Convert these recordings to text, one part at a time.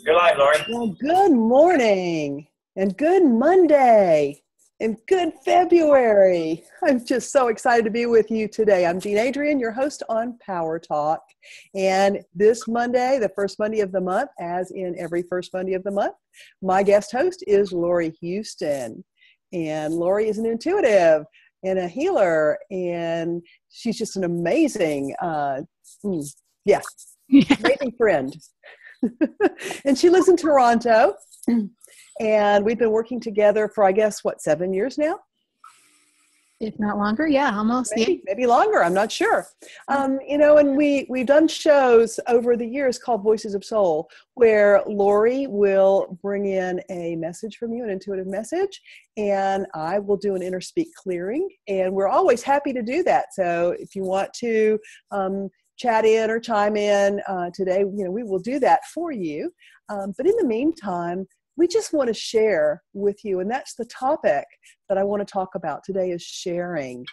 You're live, Laurie. Well, good morning and good Monday and good February. I'm just so excited to be with you today. I'm Adrienne, your host on Power Talk. And this Monday, the first Monday of the month, as in every first Monday of the month, my guest host is Laurie Huston. And Laurie is an intuitive and a healer, and she's just an amazing, amazing friend. And she lives in Toronto, and we've been working together for, I guess, 7 years now? If not longer, yeah, almost. Maybe longer, I'm not sure. And we've done shows over the years called Voices of Soul, where Laurie will bring in a message from you, an intuitive message, and I will do an InnerSpeak clearing, and we're always happy to do that. So if you want to chat in or chime in today, we will do that for you. But in the meantime, we just want to share with you, and that's the topic that I want to talk about today, is sharing.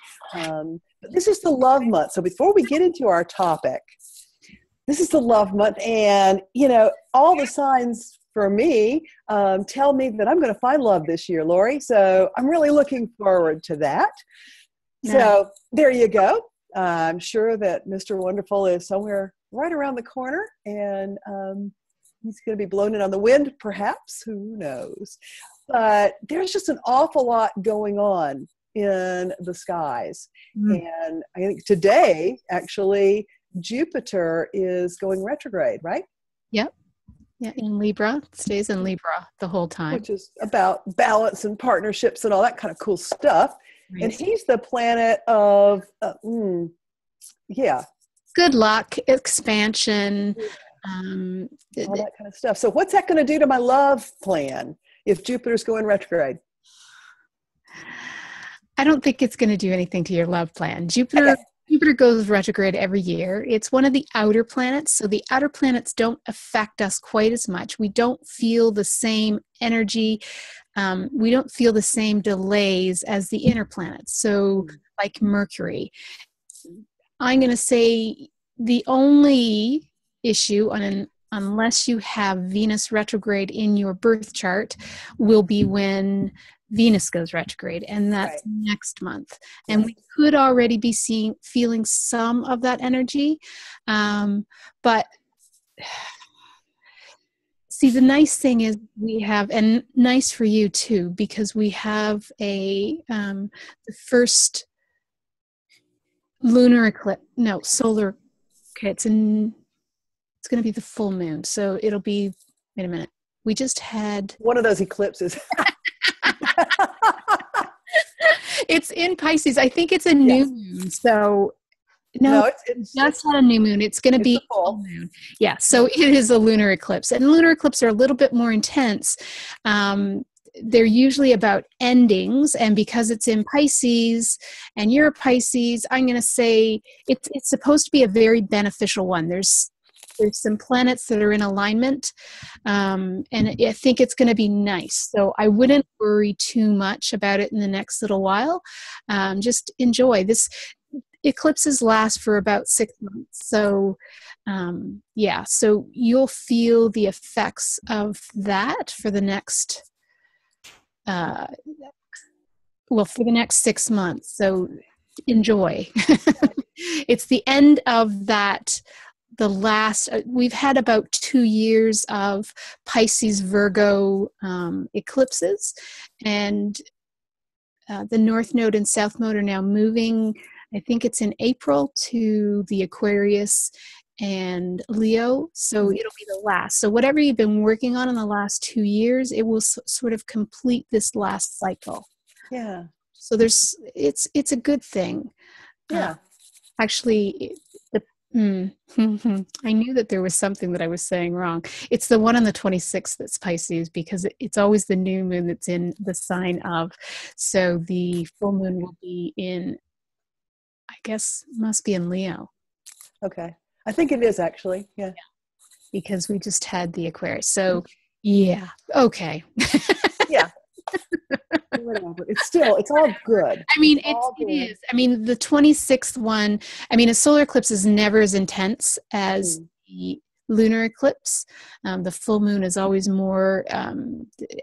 This is the love month. So before we get into our topic, this is the love month, and all the signs for me tell me that I'm going to find love this year, Laurie. So I'm really looking forward to that. Nice. So there you go. I'm sure that Mr. Wonderful is somewhere right around the corner, and he's going to be blown in on the wind, perhaps. Who knows? But there's just an awful lot going on in the skies. And I think today, actually, Jupiter is going retrograde, right? Yep. Yeah, in Libra. It stays in Libra the whole time. Which is about balance and partnerships and all that kind of cool stuff. Right. And he's the planet of, good luck, expansion, all that kind of stuff. So what's that going to do to my love plan if Jupiter's going retrograde? I don't think it's going to do anything to your love plan. Jupiter goes retrograde every year. It's one of the outer planets, so the outer planets don't affect us quite as much. We don't feel the same energy. We don't feel the same delays as the inner planets. So like Mercury. I'm going to say the only issue, unless you have Venus retrograde in your birth chart, will be when Venus goes retrograde, and that's next month. And we could already be feeling some of that energy. But see, the nice thing is we have, and nice for you too, because we have the first solar, it's going to be the full moon. So it'll be, wait a minute. We just had one of those eclipses. It's in Pisces. I think it's a new moon. So no, it's just had a new moon. It's going to be full moon. Yeah. So it is a lunar eclipse, and lunar eclipses are a little bit more intense. They're usually about endings, and because it's in Pisces and you're a Pisces, I'm going to say it's supposed to be a very beneficial one. There's some planets that are in alignment, and I think it's going to be nice. So I wouldn't worry too much about it in the next little while. Just enjoy this. Eclipses last for about 6 months. So so you'll feel the effects of that for the next for the next 6 months. So enjoy. It's the end of that. The last, we've had about 2 years of Pisces Virgo eclipses, and the North Node and South Node are now moving. I think it's in April to the Aquarius and Leo, so it'll be the last. So whatever you've been working on in the last 2 years, it will sort of complete this last cycle. Yeah. So it's a good thing. Yeah. Actually, I knew that there was something that I was saying wrong. It's the one on the 26th that's Pisces, because it's always the new moon that's in the sign of. So the full moon will be in, I guess, must be in Leo. Okay. I think it is actually. Yeah. Because we just had the Aquarius. So yeah. Okay. Yeah. Whatever. It's all good. I mean, it is. I mean, the 26th one, I mean, a solar eclipse is never as intense as lunar eclipse. The full moon is always more,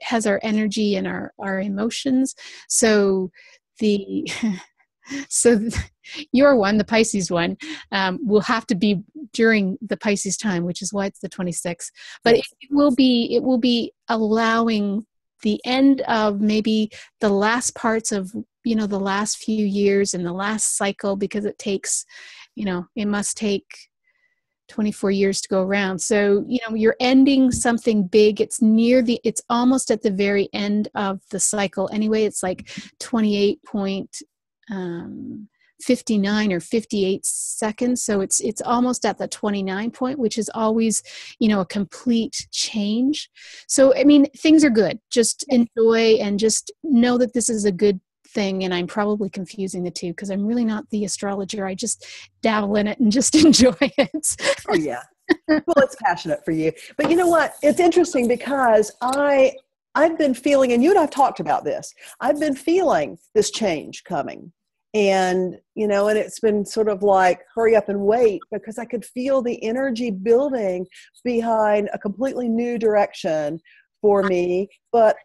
has our energy and our emotions. So the so your one, the Pisces one, will have to be during the Pisces time, which is why it's the 26th. But Yes. it will be allowing the end of maybe the last parts of, the last few years and the last cycle, because it takes, it must take 24 years to go around. So, you're ending something big. It's almost at the very end of the cycle. Anyway, it's like 28.59 or 58 seconds. So it's almost at the 29 point, which is always, a complete change. So, I mean, things are good. Just enjoy and just know that this is a good thing. And I'm probably confusing the two because I'm really not the astrologer. I just dabble in it and just enjoy it. Oh yeah. Well, it's passionate for you. But you know what? It's interesting because I've been feeling, and you and I've talked about this, I've been feeling this change coming. And, and it's been sort of like, hurry up and wait, because I could feel the energy building behind a completely new direction for me. But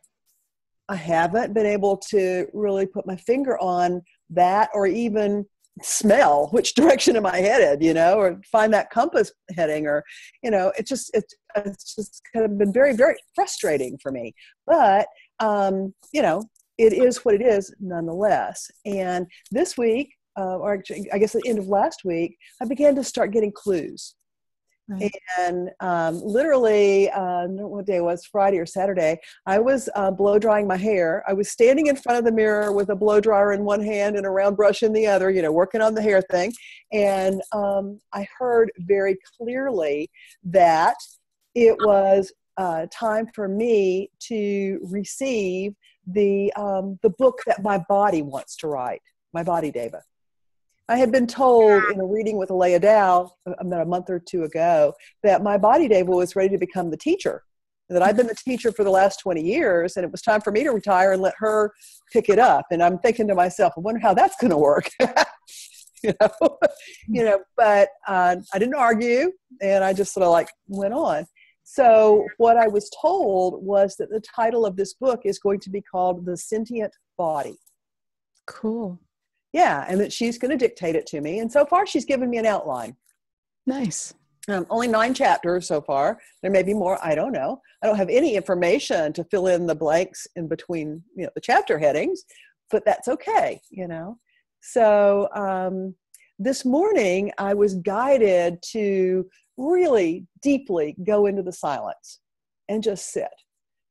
I haven't been able to really put my finger on that, or even smell which direction am I headed, or find that compass heading, or, it's just kind of been very, very frustrating for me. But, it is what it is nonetheless. And this week, or actually, I guess at the end of last week, I began to start getting clues. Right. And literally, I don't know what day it was, Friday or Saturday, I was blow drying my hair. I was standing in front of the mirror with a blow dryer in one hand and a round brush in the other, working on the hair thing. And I heard very clearly that it was time for me to receive the book that my body wants to write, my body Deva. I had been told in a reading with Alea Dow about a month or two ago that my body Deva was ready to become the teacher, that I'd been the teacher for the last 20 years, and it was time for me to retire and let her pick it up. And I'm thinking to myself, I wonder how that's going to work. But I didn't argue, and I just sort of went on. So what I was told was that the title of this book is going to be called The Sentient Body. Cool. Yeah, and that she's going to dictate it to me. And so far, she's given me an outline. Nice. Only 9 chapters so far. There may be more. I don't know. I don't have any information to fill in the blanks in between, the chapter headings, but that's okay, So this morning, I was guided to really deeply go into the silence and just sit.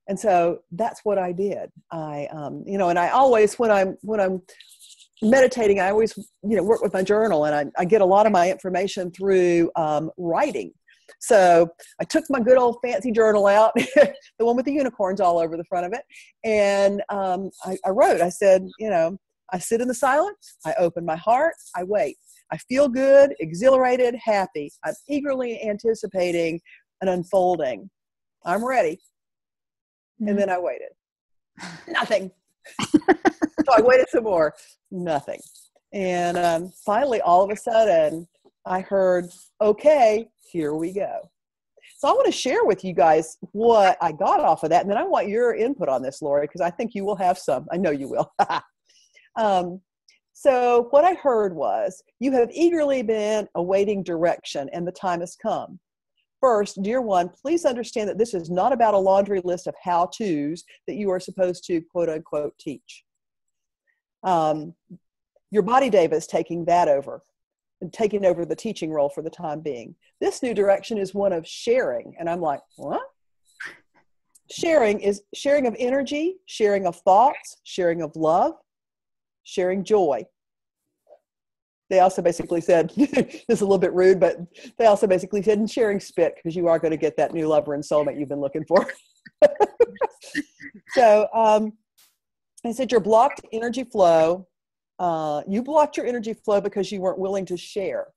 And so that's what I did. And I always, when I'm meditating, I always, work with my journal, and I get a lot of my information through writing. So I took my good old fancy journal out, the one with the unicorns all over the front of it. And I wrote, I said, I sit in the silence, I open my heart, I wait. I feel good, exhilarated, happy. I'm eagerly anticipating an unfolding. I'm ready. And then I waited. Nothing. So I waited some more. Nothing. And finally, all of a sudden, I heard, okay, here we go. So I want to share with you guys what I got off of that. And then I want your input on this, Laurie, because I think you will have some. I know you will. So what I heard was, you have eagerly been awaiting direction, and the time has come. First, dear one, please understand that this is not about a laundry list of how-tos that you are supposed to, quote unquote, teach. Your body Deva is taking that over, and taking over the teaching role for the time being. This new direction is one of sharing. And I'm like, what? Sharing is sharing of energy, sharing of thoughts, sharing of love, sharing joy. They also basically said, this is a little bit rude, but they also basically said, and sharing spit, because you are going to get that new lover and soulmate you've been looking for. So I said, your blocked energy flow, you blocked your energy flow because you weren't willing to share.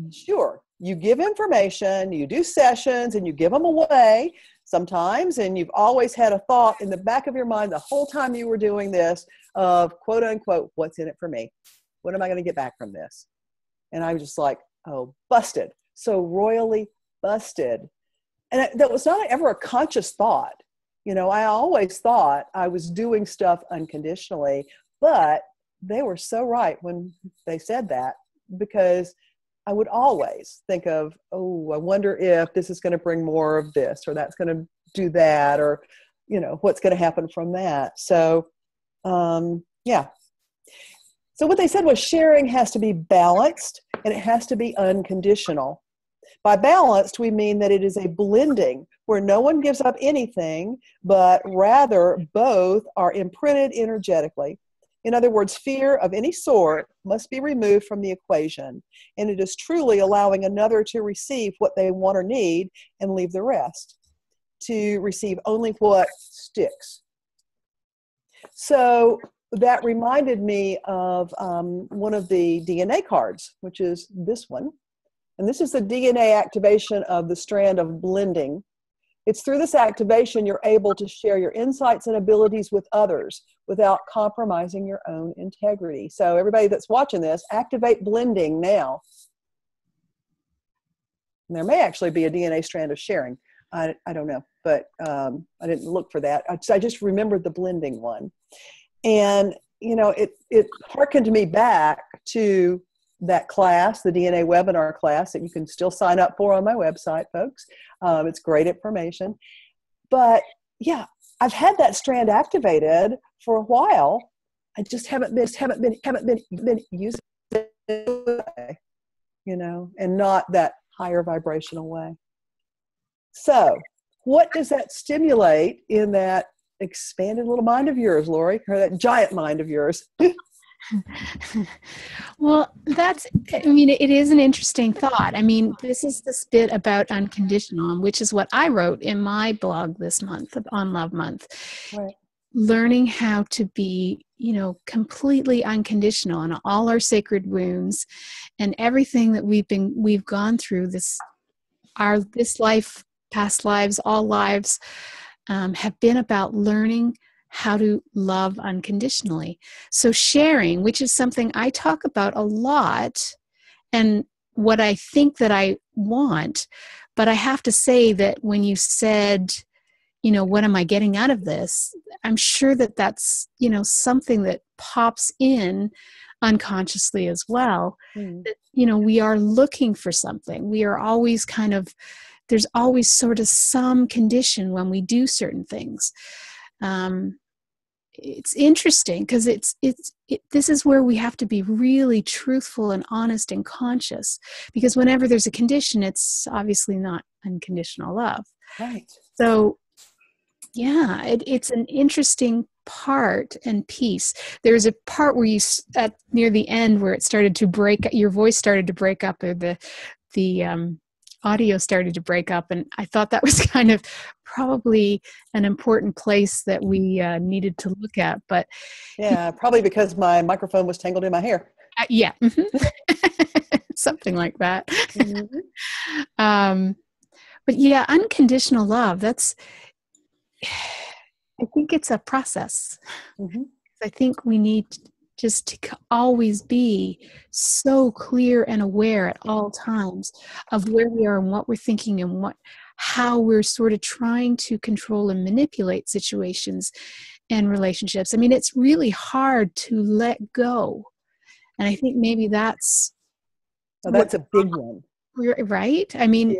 Sure, you give information, you do sessions, and you give them away sometimes, and you've always had a thought in the back of your mind the whole time you were doing this of, quote unquote, what's in it for me? What am I going to get back from this? And I was just like, oh, busted. So royally busted. And that was not ever a conscious thought. You know, I always thought I was doing stuff unconditionally, but they were so right when they said that, because I would always think of, oh, I wonder if this is going to bring more of this, or that's going to do that, or, you know, what's going to happen from that. So, yeah. So what they said was sharing has to be balanced and it has to be unconditional. By balanced, we mean that it is a blending where no one gives up anything, but rather both are imprinted energetically. In other words, fear of any sort must be removed from the equation, and it is truly allowing another to receive what they want or need and leave the rest, to receive only what sticks. So that reminded me of one of the DNA cards, which is this one. And this is the DNA activation of the strand of blending. It's through this activation you're able to share your insights and abilities with others without compromising your own integrity. So everybody that's watching this, activate blending now. And there may actually be a DNA strand of sharing. I don't know, but I didn't look for that. I just remembered the blending one. And, you know, it harkened me back to that class, the DNA webinar class that you can still sign up for on my website, folks. It's great information. But yeah, I've had that strand activated for a while. I just haven't been using it, you know, and not that higher vibrational way. So what does that stimulate in that expanded little mind of yours, Laurie, or that giant mind of yours? Well, it is an interesting thought. I mean, this is this bit about unconditional, which is what I wrote in my blog this month on Love Month. Right. Learning how to be, you know, completely unconditional in all our sacred wounds and everything that we've gone through this life, past lives, all lives, have been about learning how to love unconditionally. So sharing, which is something I talk about a lot, and what I think that I want, but I have to say that when you said, you know, what am I getting out of this? I'm sure that that's, you know, something that pops in unconsciously as well. That, you know, we are looking for something. We are always there's always sort of some condition when we do certain things. It's interesting because this is where we have to be really truthful and honest and conscious, because whenever there's a condition, it's obviously not unconditional love. Right. So yeah, it's an interesting part and piece. There's a part where at near the end where it started to break, your voice started to break up, or the audio started to break up, and I thought that was kind of probably an important place that we needed to look at. But yeah, probably because my microphone was tangled in my hair. Yeah, something like that. But yeah, unconditional love. I think it's a process. I think we need just to always be so clear and aware at all times of where we are and what we're thinking and how we're sort of trying to control and manipulate situations and relationships. I mean, it's really hard to let go. And I think maybe that's a big one. Right? I mean,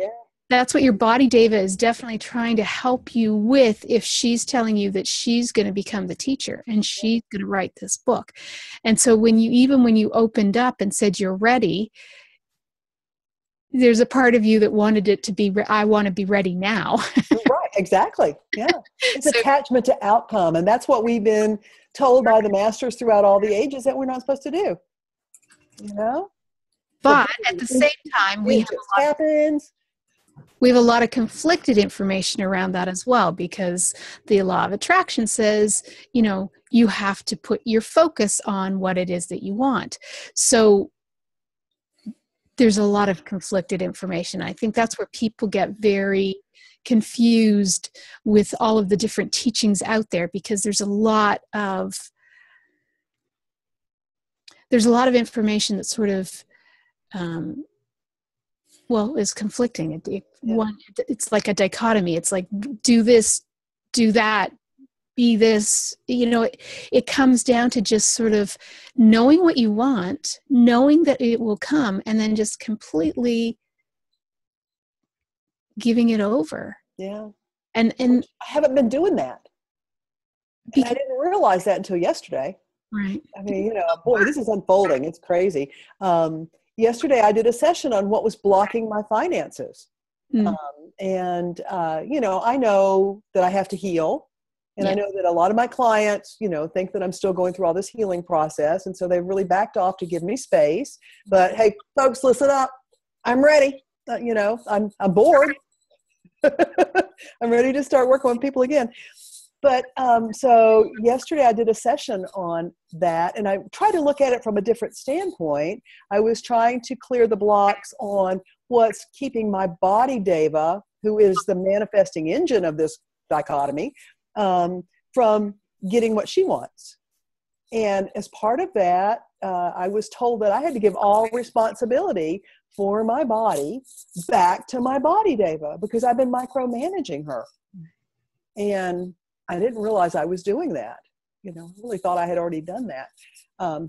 that's what your body, Deva, is definitely trying to help you with, if she's telling you that she's going to become the teacher and she's going to write this book. And so when you opened up and said you're ready, there's a part of you that wanted it to be, I want to be ready now. Right, exactly. Yeah. It's attachment to outcome. And that's what we've been told by the masters throughout all the ages that we're not supposed to do. You know? But at the same time, we have a lot of conflicted information around that as well, because the law of attraction says, you know, you have to put your focus on what it is that you want. So there's a lot of conflicted information. I think that's where people get very confused with all of the different teachings out there, because there's a lot of information that sort of well, is conflicting. It's like a dichotomy. It's like, do this, do that, be this, it comes down to just sort of knowing what you want, knowing that it will come, and then just completely giving it over. Yeah. And I haven't been doing that. And I didn't realize that until yesterday. Right. I mean, boy, this is unfolding. It's crazy. Yesterday I did a session on what was blocking my finances. I know that I have to heal. And I know that a lot of my clients, think that I'm still going through all this healing process. And so they've really backed off to give me space. But hey, folks, listen up. I'm ready. I'm bored. I'm ready to start working with people again. But so yesterday I did a session on that, and I tried to look at it from a different standpoint. I was trying to clear the blocks on what's keeping my body Deva, who is the manifesting engine of this dichotomy, from getting what she wants. And as part of that, I was told that I had to give all responsibility for my body back to my body Deva, because I've been micromanaging her. And I didn't realize I was doing that. I really thought I had already done that.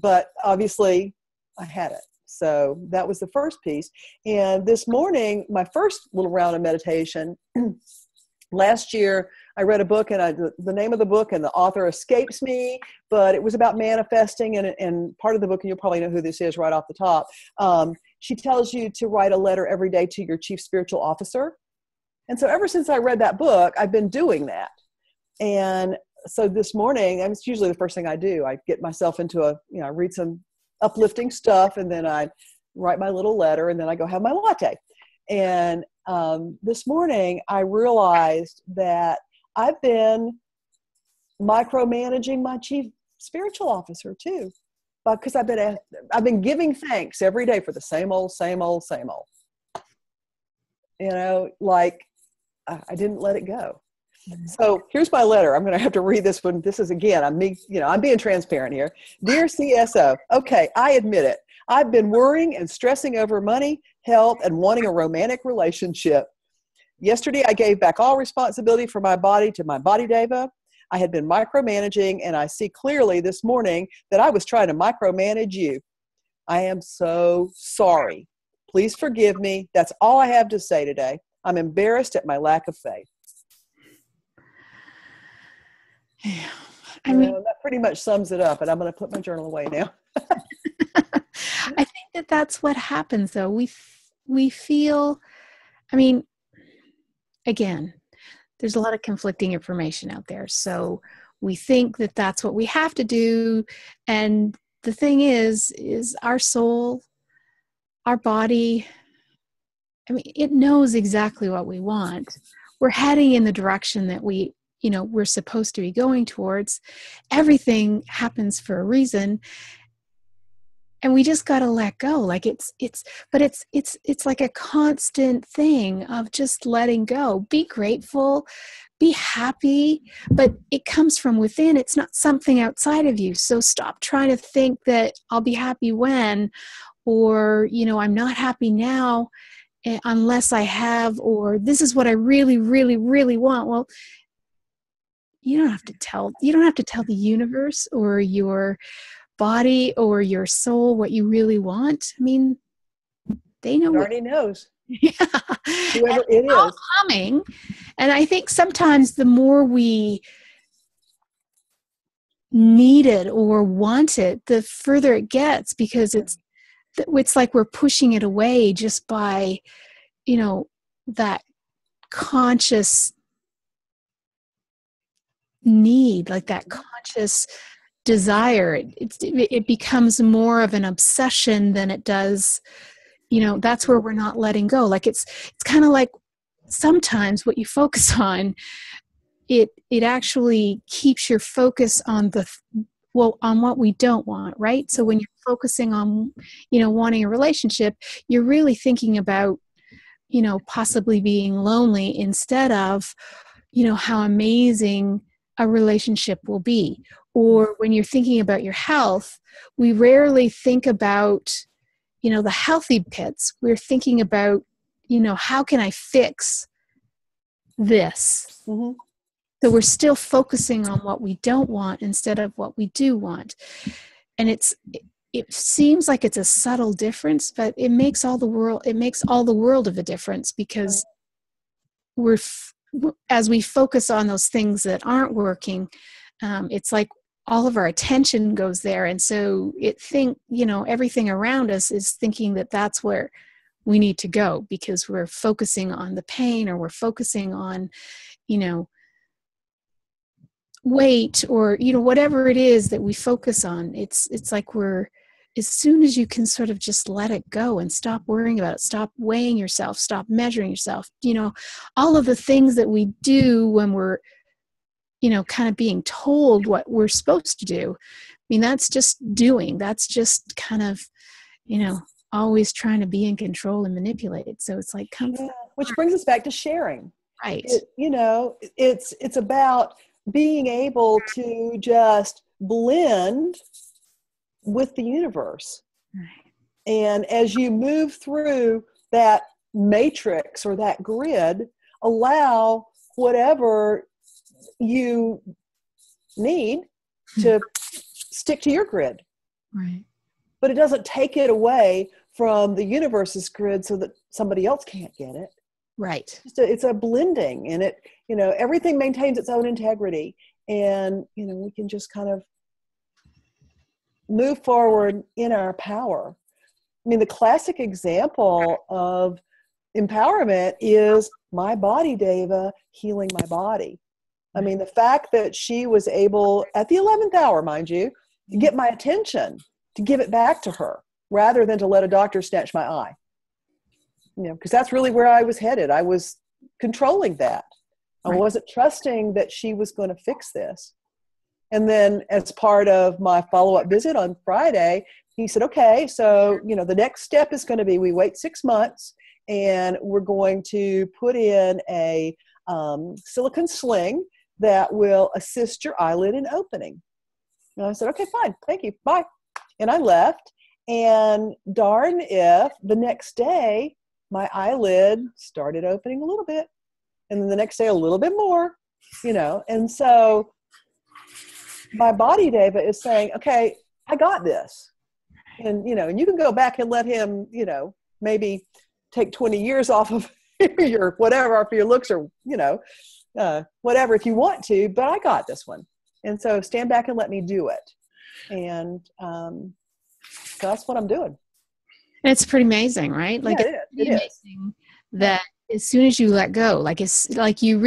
But obviously I had it. So that was the first piece. And this morning, my first little round of meditation, last year, I read a book, and the name of the book and the author escapes me, but it was about manifesting. And part of the book, and you'll probably know who this is right off the top, she tells you to write a letter every day to your chief spiritual officer. And so ever since I read that book, I've been doing that. And so this morning, and it's usually the first thing I do, I get myself into I read some uplifting stuff, and then I write my little letter, and then I go have my latte. And this morning, I realized that I've been micromanaging my chief spiritual officer too, because I've been giving thanks every day for the same old. I didn't let it go. So here's my letter. I'm going to have to read this one. This is, again, I'm being transparent here. Dear CSO, okay, I admit it. I've been worrying and stressing over money, health, and wanting a romantic relationship. Yesterday, I gave back all responsibility for my body to my body Deva. I had been micromanaging, and I see clearly this morning that I was trying to micromanage you. I am so sorry. Please forgive me. That's all I have to say today. I'm embarrassed at my lack of faith. Yeah. That pretty much sums it up, and I'm going to put my journal away now. I think that's what happens, though. We feel, again, there's a lot of conflicting information out there. So we think that that's what we have to do. And the thing is our soul, our body, it knows exactly what we want. We're heading in the direction that we're supposed to be going towards. Everything happens for a reason. And we just got to let go. Like it's like a constant thing of just letting go. Be grateful, be happy, but it comes from within. It's not something outside of you. So stop trying to think that I'll be happy when, or, I'm not happy now unless I have, or this is what I really, really, really want. Well, you don't have to tell the universe or your body or your soul what you really want. They know. It already knows. Yeah. Whoever it is. Coming. And I think sometimes the more we need it or want it, the further it gets, because it's like we're pushing it away just by, that conscious need, like that conscious desire. It becomes more of an obsession than it does, that's where we're not letting go. Like it's kind of like sometimes what you focus on, it actually keeps your focus on on what we don't want, right? So when you're focusing on, wanting a relationship, you're really thinking about, possibly being lonely instead of, how amazing a relationship will be. Or when you're thinking about your health, we rarely think about, the healthy bits. We're thinking about, how can I fix this? Mm-hmm. So we're still focusing on what we don't want instead of what we do want. And it seems like it's a subtle difference, but it makes all the world of a difference, because as we focus on those things that aren't working, it's like all of our attention goes there. And so everything around us is thinking that that's where we need to go, because we're focusing on the pain, or we're focusing on, weight, or whatever it is that we focus on. It's like as soon as you can sort of just let it go and stop worrying about it, stop weighing yourself, stop measuring yourself, all of the things that we do when we're kind of being told what we're supposed to do. I mean, that's just doing. That's just kind of always trying to be in control and manipulate. So it's like which brings us back to sharing. Right. It's about being able to just blend with the universe. Right. And as you move through that matrix or that grid, allow whatever you need to stick to your grid. Right. But it doesn't take it away from the universe's grid so that somebody else can't get it. Right. It's a blending, and it, everything maintains its own integrity, and, we can just kind of move forward in our power. I mean, the classic example of empowerment is my body, Deva, healing my body. I mean, the fact that she was able, at the 11th hour, mind you, to get my attention, to give it back to her, rather than to let a doctor snatch my eye. Because that's really where I was headed. I was controlling that. I wasn't trusting that she was going to fix this. And then as part of my follow-up visit on Friday, he said, okay, so, the next step is going to be, we wait 6 months, and we're going to put in a silicone sling that will assist your eyelid in opening. And I said, okay, fine. Thank you. Bye. And I left. And darn if the next day, my eyelid started opening a little bit. And then the next day, a little bit more, And so my body, Deva, is saying, okay, I got this. And, and you can go back and let him, maybe take 20 years off of your whatever, off your looks, or, whatever, if you want to, but I got this one. And so stand back and let me do it. And so that's what I'm doing. And it's pretty amazing, right? Like, yeah, it is. Amazing that as soon as you let go, like it's like you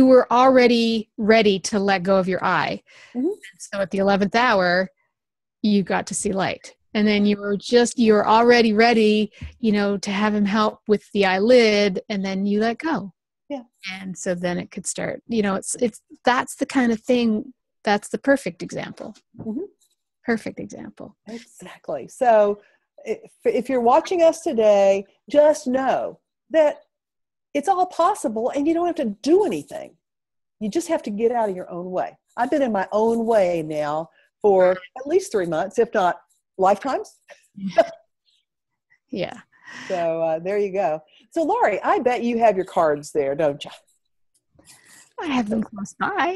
were already ready to let go of your eye. Mm-hmm. So at the 11th hour, you got to see light. And then you're already ready, to have him help with the eyelid, and then you let go. Yeah. And so then it could start, that's the kind of thing, that's the perfect example. Mm-hmm. Perfect example. Exactly. So if you're watching us today, just know that it's all possible, and you don't have to do anything. You just have to get out of your own way. I've been in my own way now for at least 3 months, if not lifetimes. Yeah. So there you go. So Laurie, I bet you have your cards there, don't you? I have them close by.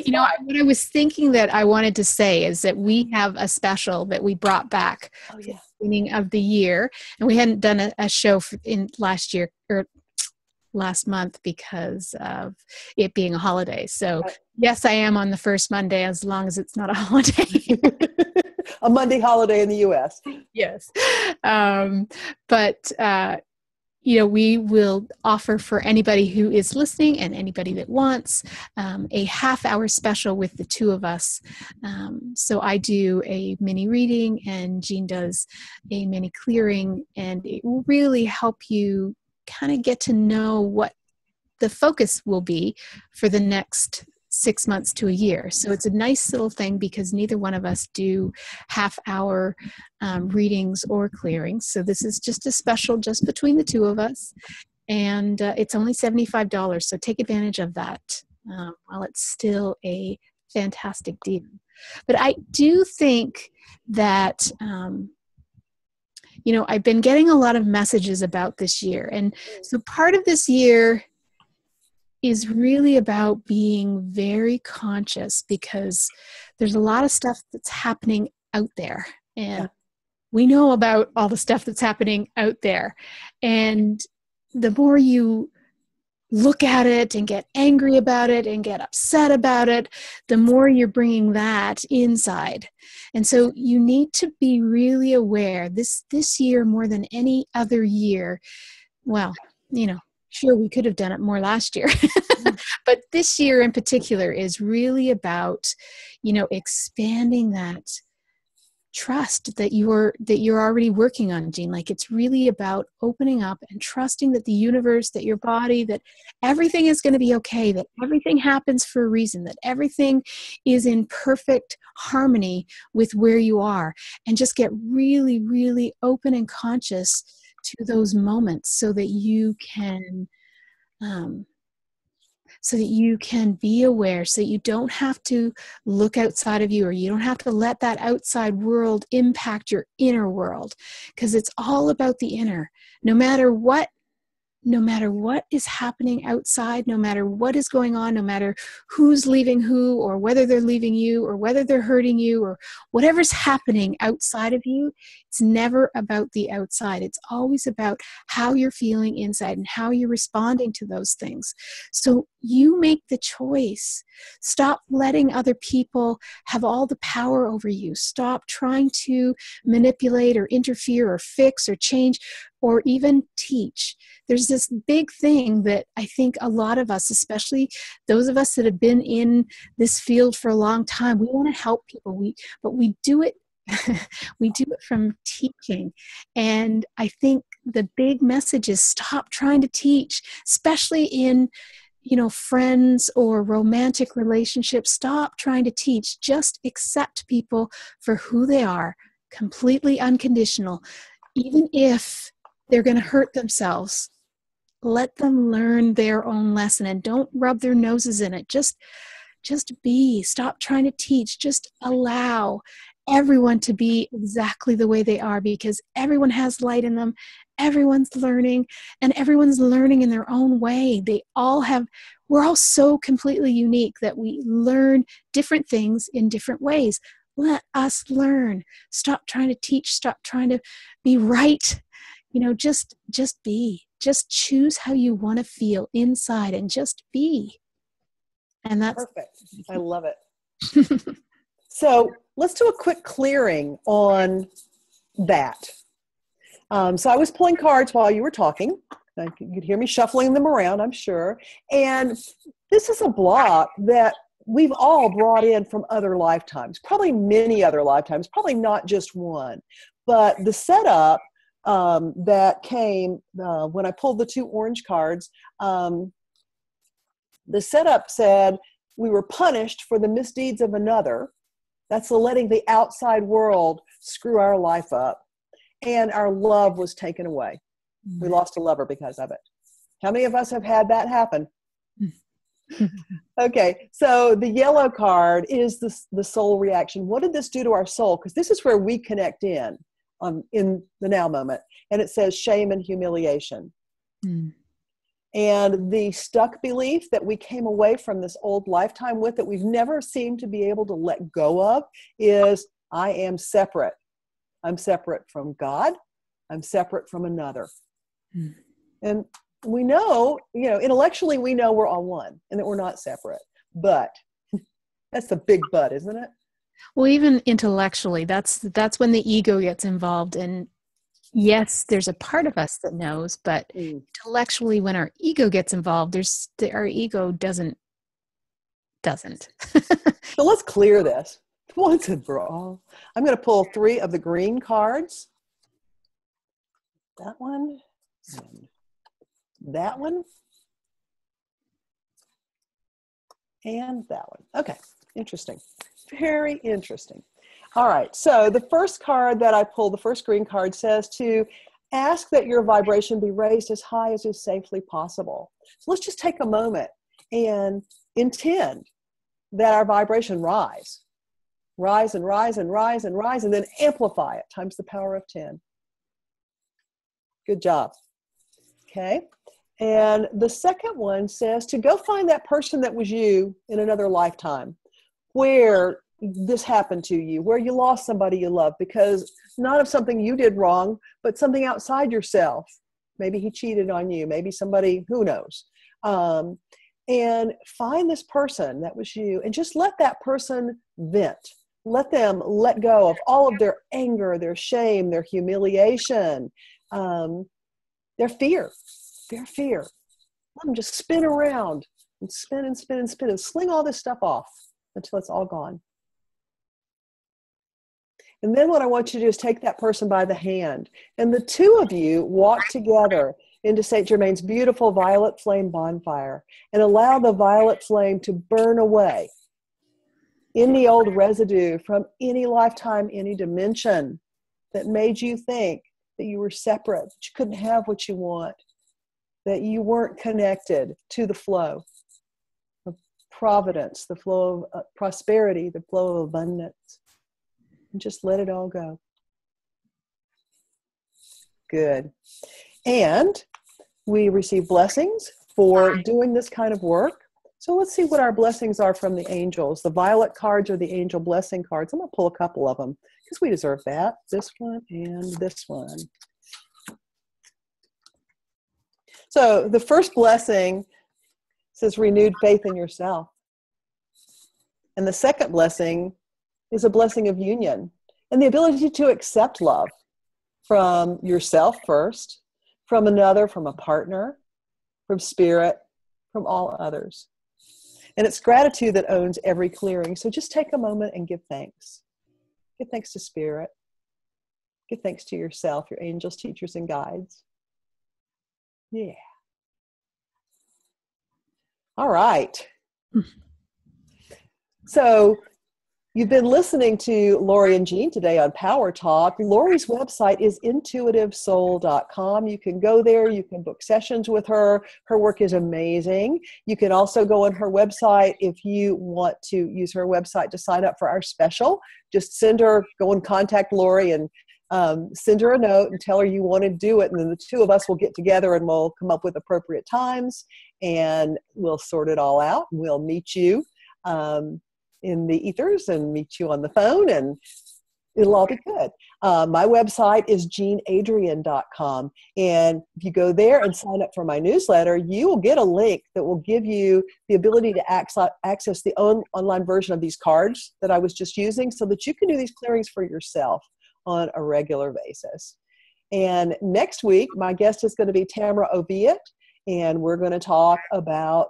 What I was thinking that I wanted to say is that we have a special that we brought back at the beginning of the year, and we hadn't done a show in last year or last month because of it being a holiday. So yes, I am on the first Monday, as long as it's not a holiday. A Monday holiday in the U.S. Yes. But we will offer for anybody who is listening and anybody that wants a half-hour special with the two of us. So I do a mini reading, and Jean does a mini clearing, and it will really help you kind of get to know what the focus will be for the next 6 months to a year. So it's a nice little thing, because neither one of us do half-hour readings or clearings. So this is just a special just between the two of us. And it's only $75. So take advantage of that while it's still a fantastic deal. But I do think that I've been getting a lot of messages about this year. And so part of this year is really about being very conscious, because there's a lot of stuff that's happening out there. And we know about all the stuff that's happening out there. And the more you look at it and get angry about it and get upset about it, the more you're bringing that inside. And so you need to be really aware this year, more than any other year. Well, sure, we could have done it more last year, but this year in particular is really about, expanding that trust that you're already working on, Jean. Like, it's really about opening up and trusting that the universe, that your body, that everything is going to be okay, that everything happens for a reason, that everything is in perfect harmony with where you are, and just get really, really open and conscious to those moments so that you can be aware, so you don't have to look outside of you, or you don't have to let that outside world impact your inner world, because it's all about the inner. No matter what is happening outside, no matter what is going on, no matter who's leaving who, or whether they're leaving you, or whether they're hurting you, or whatever's happening outside of you, it's never about the outside. It's always about how you're feeling inside and how you're responding to those things. So you make the choice. Stop letting other people have all the power over you. Stop trying to manipulate or interfere or fix or change or even teach. There's this big thing that I think a lot of us, especially those of us that have been in this field for a long time, we want to help people, but we do it we do it from teaching. And I think the big message is stop trying to teach, especially in friends or romantic relationships. Stop trying to teach. Just accept people for who they are, completely unconditional. Even if they're going to hurt themselves, let them learn their own lesson, and don't rub their noses in it. Just be. Stop trying to teach. Just allow everyone to be exactly the way they are, because everyone has light in them. Everyone's learning, and everyone's learning in their own way. We're all so completely unique that we learn different things in different ways. Let us learn. Stop trying to teach. Stop trying to be right. Just be. Just choose how you want to feel inside and just be. And that's perfect. I love it. So let's do a quick clearing on that. So I was pulling cards while you were talking. You could hear me shuffling them around, I'm sure. And this is a block that we've all brought in from other lifetimes, probably many other lifetimes, probably not just one. But the setup that came when I pulled the two orange cards, the setup said we were punished for the misdeeds of another. That's letting the outside world screw our life up. And our love was taken away. We lost a lover because of it. How many of us have had that happen? Okay, so the yellow card is the soul reaction. What did this do to our soul? Because this is where we connect in the now moment. And it says shame and humiliation. And the stuck belief that we came away from this old lifetime with, that we've never seemed to be able to let go of, is I am separate. I'm separate from God. I'm separate from another. And we know, intellectually we know we're all one and that we're not separate. But that's the big but, isn't it? Well, even intellectually, that's when the ego gets involved. And yes, there's a part of us that knows, but intellectually, when our ego gets involved, our ego doesn't. So let's clear this once and for all. I'm going to pull 3 of the green cards. That one, and that one, and that one. Okay, interesting. Very interesting. All right, so the first card that I pulled, the first green card, says to ask that your vibration be raised as high as is safely possible. So let's just take a moment and intend that our vibration rise and rise and rise and rise, and then amplify it times the power of 10. Good job. Okay. And the second one says to go find that person that was you in another lifetime, where this happened to you, where you lost somebody you love because not of something you did wrong, but something outside yourself. Maybe he cheated on you, maybe somebody, who knows. And find this person that was you and just let that person vent. Let them let go of all of their anger, their shame, their humiliation, their fear. Their fear. Let them just spin around and spin and spin and spin and sling all this stuff off until it's all gone. And then what I want you to do is take that person by the hand, and the two of you walk together into St. Germain's beautiful violet flame bonfire and allow the violet flame to burn away any old residue from any lifetime, any dimension that made you think that you were separate, that you couldn't have what you want, that you weren't connected to the flow of providence, the flow of prosperity, the flow of abundance. And just let it all go. Good. And we receive blessings for doing this kind of work. So let's see what our blessings are from the angels. The violet cards are the angel blessing cards. I'm going to pull a couple of them because we deserve that. This one and this one. So the first blessing says renewed faith in yourself. And the second blessing is a blessing of union and the ability to accept love from yourself first, from another, from a partner, from spirit, from all others. And it's gratitude that owns every clearing. So just take a moment and give thanks. Give thanks to spirit. Give thanks to yourself, your angels, teachers, and guides. Yeah. All right. So you've been listening to Laurie and Jean today on Power Talk. Laurie's website is intuitivesoul.com. You can go there. You can book sessions with her. Her work is amazing. You can also go on her website if you want to use her website to sign up for our special. Just go and contact Laurie and send her a note and tell her you want to do it. And then the two of us will get together and we'll come up with appropriate times and we'll sort it all out. We'll meet you in the ethers and meet you on the phone, and it'll all be good. My website is jeanadrienne.com. And if you go there and sign up for my newsletter, you will get a link that will give you the ability to access the online version of these cards that I was just using so that you can do these clearings for yourself on a regular basis. And next week, my guest is going to be Tamara Oviatt, and we're going to talk about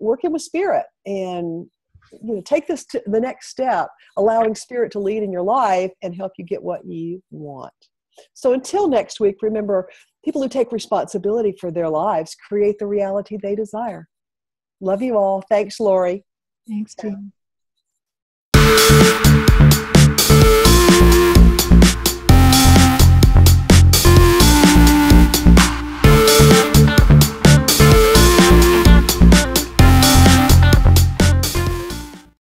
working with spirit and take this to the next step, allowing spirit to lead in your life and help you get what you want. So until next week, remember, people who take responsibility for their lives create the reality they desire. Love you all. Thanks, Laurie. Thanks, Jean.